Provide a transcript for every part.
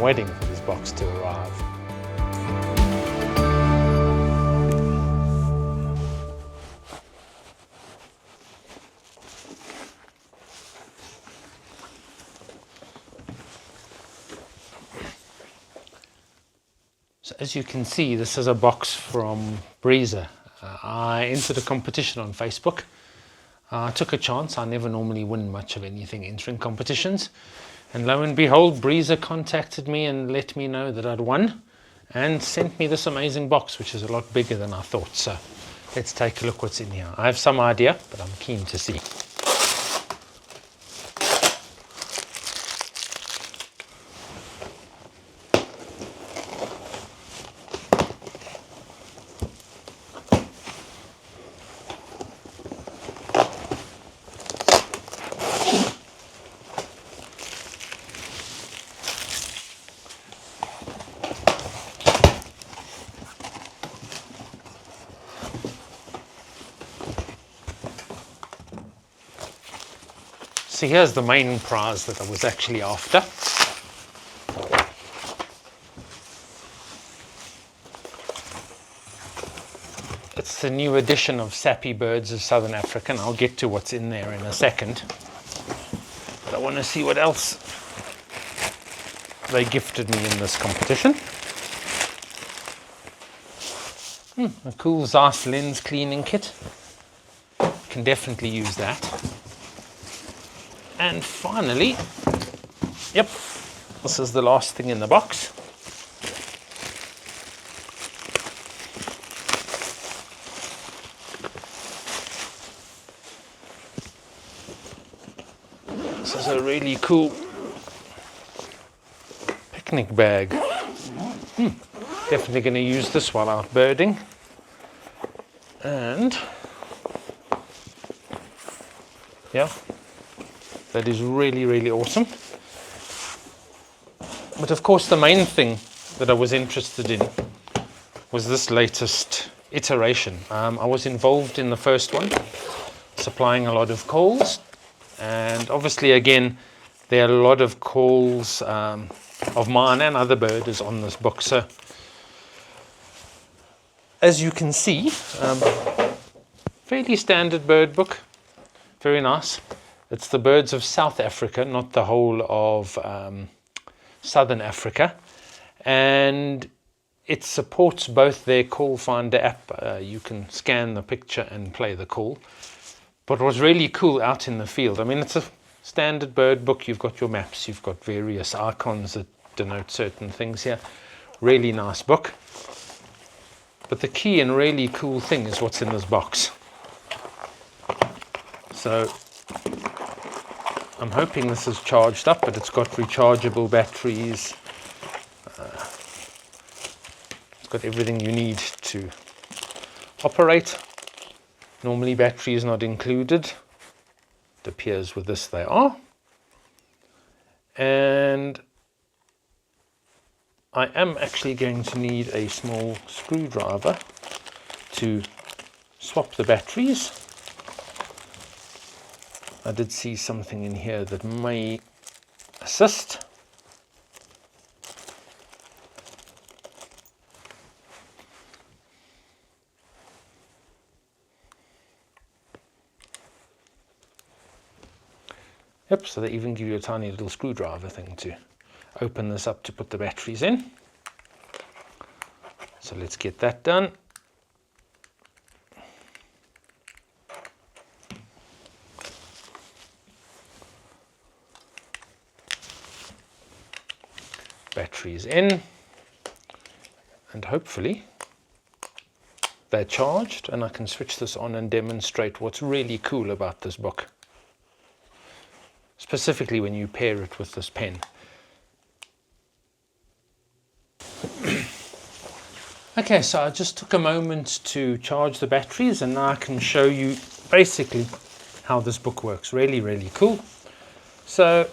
waiting for this box to arrive. So as you can see, this is a box from Breezer. I entered a competition on Facebook. I took a chance. I never normally win much of anything entering competitions. And lo and behold, Breezer contacted me and let me know that I'd won and sent me this amazing box, which is a lot bigger than I thought. So let's take a look what's in here. I have some idea, but I'm keen to see. So here's the main prize that I was actually after. It's the new edition of Sappi Birds of Southern Africa, and I'll get to what's in there in a second. But I want to see what else they gifted me in this competition. A cool Zeiss lens cleaning kit. Can definitely use that. And finally, yep, this is the last thing in the box. This is a really cool picnic bag. Definitely going to use this while out birding. And yeah, that is really, really awesome. But of course, the main thing that I was interested in was this latest iteration. I was involved in the first one, supplying a lot of calls. And obviously, again, there are a lot of calls of mine and other birders on this book. So, as you can see, fairly standard bird book. Very nice. It's the birds of South Africa, not the whole of Southern Africa. And it supports both their call finder app. You can scan the picture and play the call. But what's really cool out in the field, I mean, it's a standard bird book. You've got your maps, you've got various icons that denote certain things here. Really nice book. But the key and really cool thing is what's in this box. So I'm hoping this is charged up, but it's got rechargeable batteries. It's got everything you need to operate. Normally battery is not included. It appears with this they are. And I am actually going to need a small screwdriver to swap the batteries. I did see something in here that may assist. Yep, so they even give you a tiny little screwdriver thing to open this up to put the batteries in. So let's get that done. Batteries in, and hopefully they're charged and I can switch this on and demonstrate what's really cool about this book, specifically when you pair it with this pen. Okay, so I just took a moment to charge the batteries and now I can show you basically how this book works. Really, really cool. So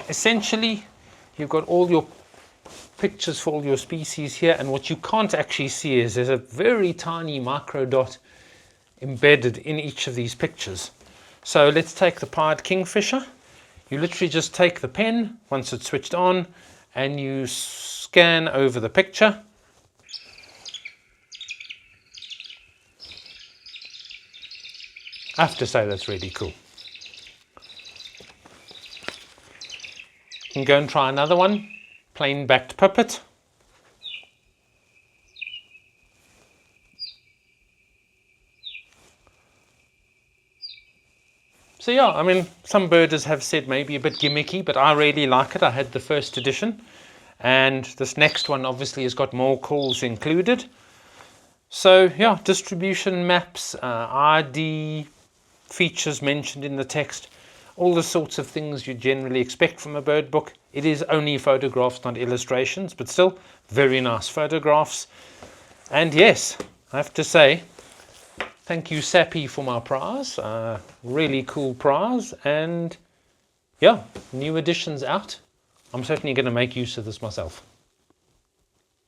essentially you've got all your pictures for all your species here, and what you can't actually see is there's a very tiny micro dot embedded in each of these pictures. So let's take the pied kingfisher. You literally just take the pen once it's switched on and you scan over the picture. I have to say that's really cool. You can go and try another one, plain backed puppet. So yeah, I mean, some birders have said maybe a bit gimmicky, but I really like it. I had the first edition, and this next one obviously has got more calls included. So yeah, distribution maps, ID, features mentioned in the text, all the sorts of things you generally expect from a bird book. It is only photographs, not illustrations, but still very nice photographs. And yes, I have to say, thank you Sappi for my prize, really cool prize, and yeah, new editions out. I'm certainly going to make use of this myself.